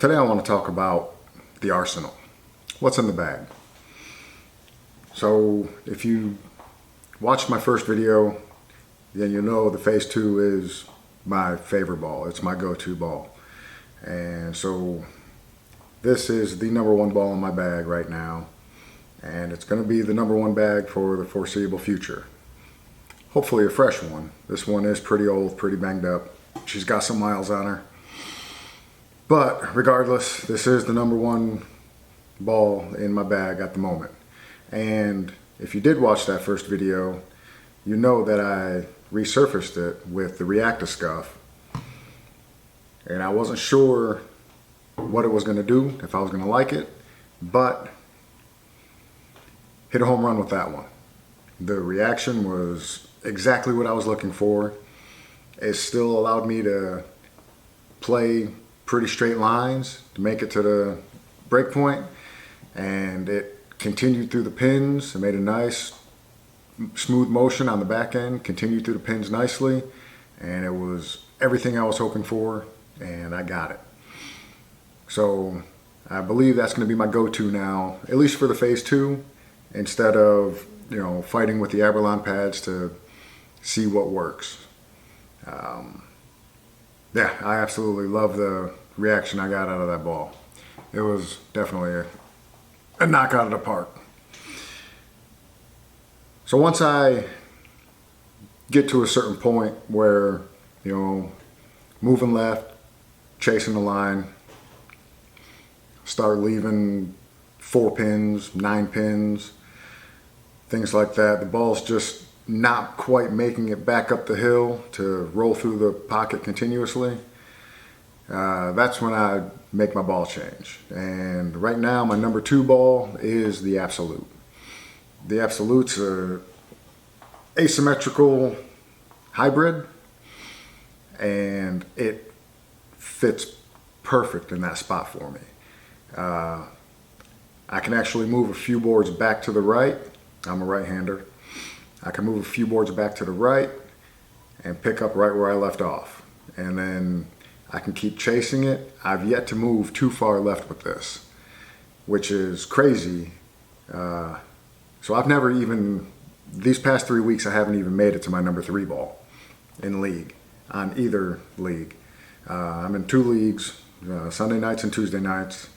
Today I want to talk about the arsenal. What's in the bag? So if you watched my first video, then you know the Phase 2 is my favorite ball. It's my go-to ball. And so this is the number one ball in my bag right now. And it's going to be the number one bag for the foreseeable future. Hopefully a fresh one. This one is pretty old, pretty banged up. She's got some miles on her. But regardless, this is the number one ball in my bag at the moment. And if you did watch that first video, you know that I resurfaced it with the React-A-Scuff. And I wasn't sure what it was going to do, if I was going to like it, but hit a home run with that one. The reaction was exactly what I was looking for. It still allowed me to play pretty straight lines to make it to the break point, and it continued through the pins. It made a nice smooth motion on the back end, continued through the pins nicely, and it was everything I was hoping for, and I got it. So I believe that's going to be my go-to now, at least for the Phase 2, instead of fighting with the Abralon pads to see what works. Yeah, I absolutely love the reaction I got out of that ball. It was definitely a knock out of the park. So once I get to a certain point where, moving left, chasing the line, start leaving 4 pins, 9 pins, things like that, the ball's just not quite making it back up the hill to roll through the pocket continuously. That's when I make my ball change. And right now my number 2 ball is the Absolute. The Absolute's a asymmetrical hybrid, and it fits perfect in that spot for me. I can actually move a few boards back to the right. I'm a right-hander. I can move a few boards back to the right and pick up right where I left off. And then I can keep chasing it. I've yet to move too far left with this, which is crazy. So I've never even, these past 3 weeks, I haven't even made it to my number 3 ball in league, on either league. I'm in 2 leagues, Sunday nights and Tuesday nights.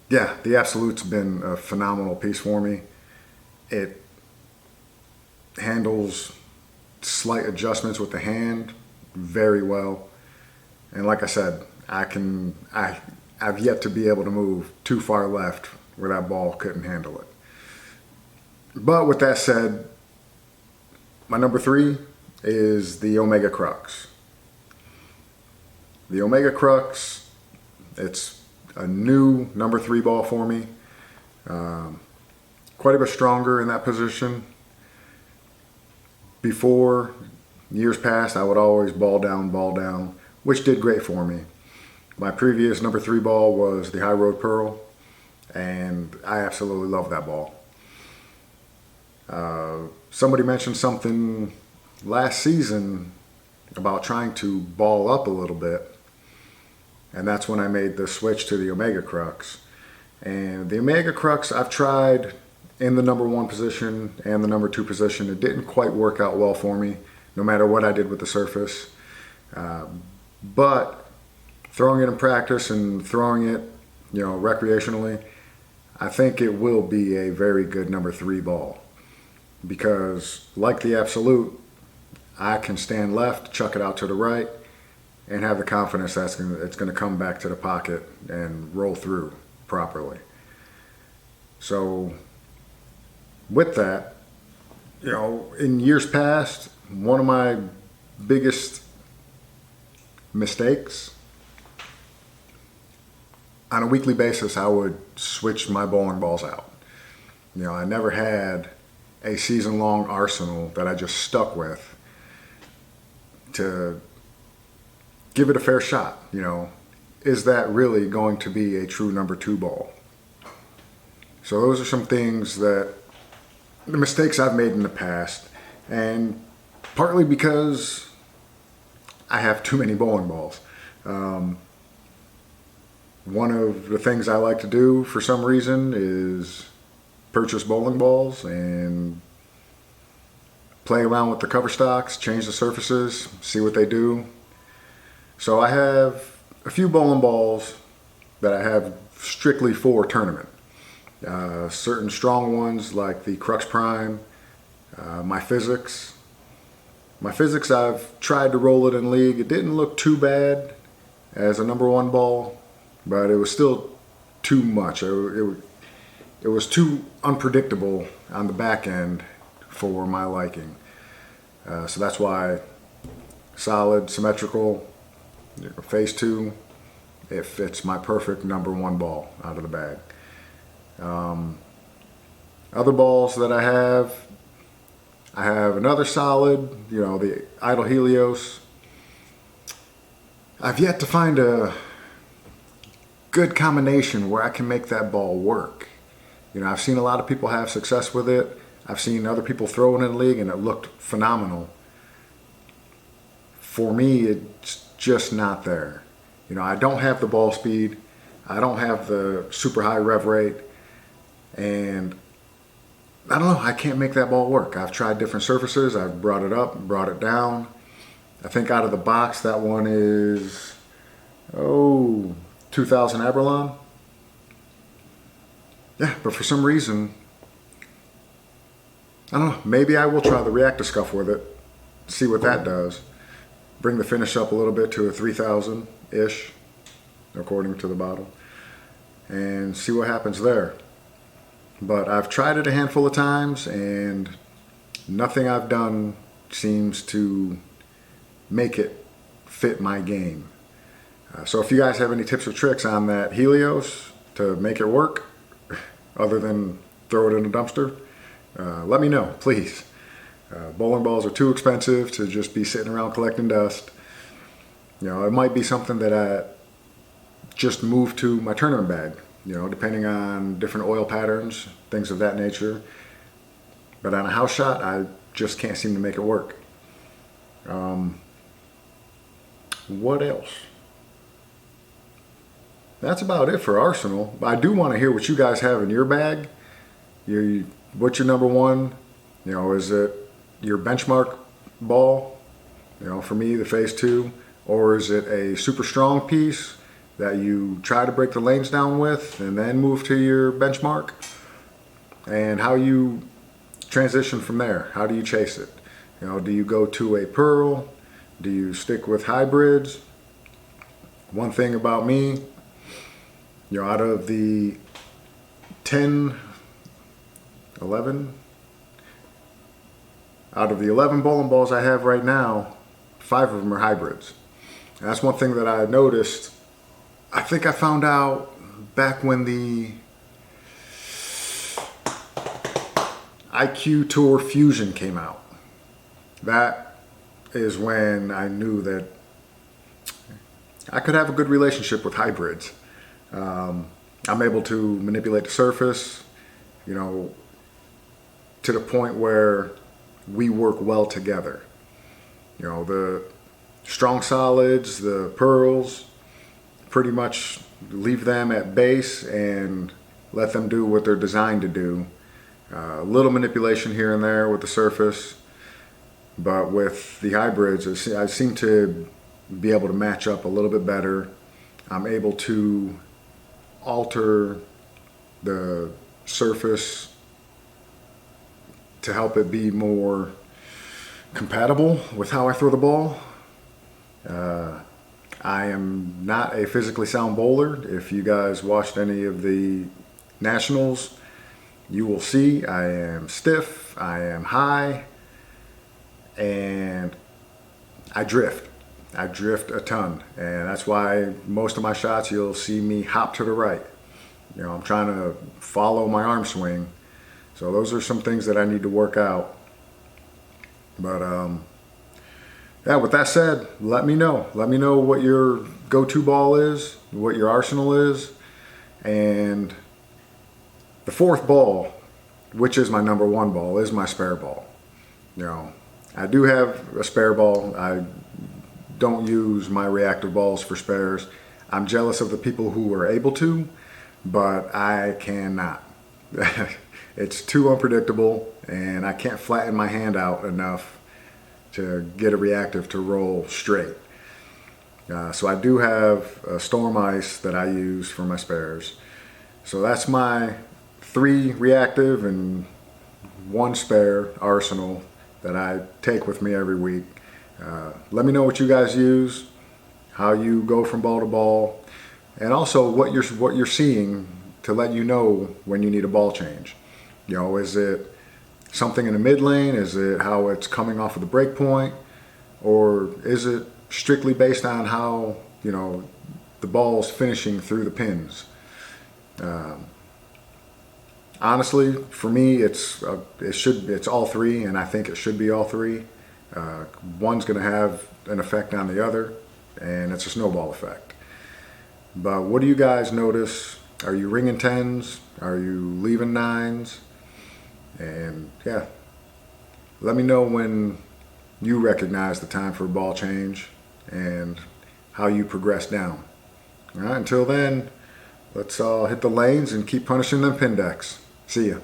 Yeah, the Absolute's been a phenomenal piece for me. It handles slight adjustments with the hand very well. And like I said, I've yet to be able to move too far left where that ball couldn't handle it. But with that said, my number 3 is the Omega Crux. The Omega Crux, it's a new number 3 ball for me. Quite a bit stronger in that position. Before, years past, I would always ball down, which did great for me. My previous number 3 ball was the High Road Pearl, and I absolutely love that ball. Somebody mentioned something last season about trying to ball up a little bit, and that's when I made the switch to the Omega Crux. And the Omega Crux I've tried in the number 1 position and the number 2 position. It didn't quite work out well for me, no matter what I did with the surface. But throwing it in practice and throwing it, recreationally, I think it will be a very good number 3 ball. Because like the Absolute, I can stand left, chuck it out to the right, and have the confidence that it's going to come back to the pocket and roll through properly. So with that, in years past, one of my biggest mistakes, on a weekly basis, I would switch my bowling balls out. I never had a season-long arsenal that I just stuck with to give it a fair shot. Is that really going to be a true number 2 ball? So those are some things that, the mistakes I've made in the past, and partly because I have too many bowling balls. One of the things I like to do for some reason is purchase bowling balls and play around with the cover stocks, change the surfaces, see what they do. So I have a few bowling balls that I have strictly for tournament. Certain strong ones like the Crux Prime, my Physics. My Physics, I've tried to roll it in league. It didn't look too bad as a number one ball, but it was still too much. It was too unpredictable on the back end for my liking. So that's why solid, symmetrical, phase two, it fits my perfect number one ball out of the bag. Other balls that I have another solid, the Idol Helios. I've yet to find a good combination where I can make that ball work. I've seen a lot of people have success with it. I've seen other people throw it in the league and it looked phenomenal. For me, it's just not there. I don't have the ball speed. I don't have the super high rev rate. And I don't know, I can't make that ball work. I've tried different surfaces. I've brought it up, brought it down. I think out of the box, that one is, 2000 Abralon. Yeah, but for some reason, I don't know, maybe I will try the React-A-Scuff with it, see what that does. Bring the finish up a little bit to a 3000-ish, according to the bottle, and see what happens there. But I've tried it a handful of times, and nothing I've done seems to make it fit my game. So if you guys have any tips or tricks on that Helios to make it work, other than throw it in a dumpster, let me know, please. Bowling balls are too expensive to just be sitting around collecting dust. It might be something that I just move to my tournament bag, depending on different oil patterns, things of that nature. But on a house shot, I just can't seem to make it work. What else? That's about it for Arsenal. I do want to hear what you guys have in your bag. What's your number one? Is it your benchmark ball? For me, the phase two. Or is it a super strong piece that you try to break the lanes down with and then move to your benchmark? And how you transition from there? How do you chase it? Do you go to a pearl? Do you stick with hybrids? One thing about me, out of the 11 bowling balls I have right now, 5 of them are hybrids. And that's one thing that I noticed. I think I found out back when the IQ Tour Fusion came out. That is when I knew that I could have a good relationship with hybrids. I'm able to manipulate the surface, to the point where we work well together. The strong solids, the pearls, pretty much leave them at base and let them do what they're designed to do. A little manipulation here and there with the surface, but with the hybrids, I seem to be able to match up a little bit better. I'm able to alter the surface to help it be more compatible with how I throw the ball. I am not a physically sound bowler. If you guys watched any of the nationals, you will see I am stiff, I am high, and I drift. I drift a ton, and that's why most of my shots you'll see me hop to the right. I'm trying to follow my arm swing. So those are some things that I need to work out. But yeah, with that said, let me know. Let me know what your go-to ball is, what your arsenal is, and the fourth ball, which is my number one ball, is my spare ball. I do have a spare ball. I don't use my reactive balls for spares. I'm jealous of the people who are able to, but I cannot. It's too unpredictable, and I can't flatten my hand out enough to get a reactive to roll straight. So I do have a Storm Ice that I use for my spares. So that's my 3 reactive and 1 spare arsenal that I take with me every week. Let me know what you guys use, how you go from ball to ball, and also what you're seeing to let you know when you need a ball change. You know, is it something in the mid lane? Is it how it's coming off of the break point? Or is it strictly based on how, you know, the ball's finishing through the pins? Honestly, for me, it's all 3, and I think it should be all 3. One's going to have an effect on the other, and it's a snowball effect. But what do you guys notice? Are you ringing 10s? Are you leaving 9s? And yeah, let me know when you recognize the time for a ball change and how you progress down. All right, until then, let's all hit the lanes and keep punishing them pin decks. See ya.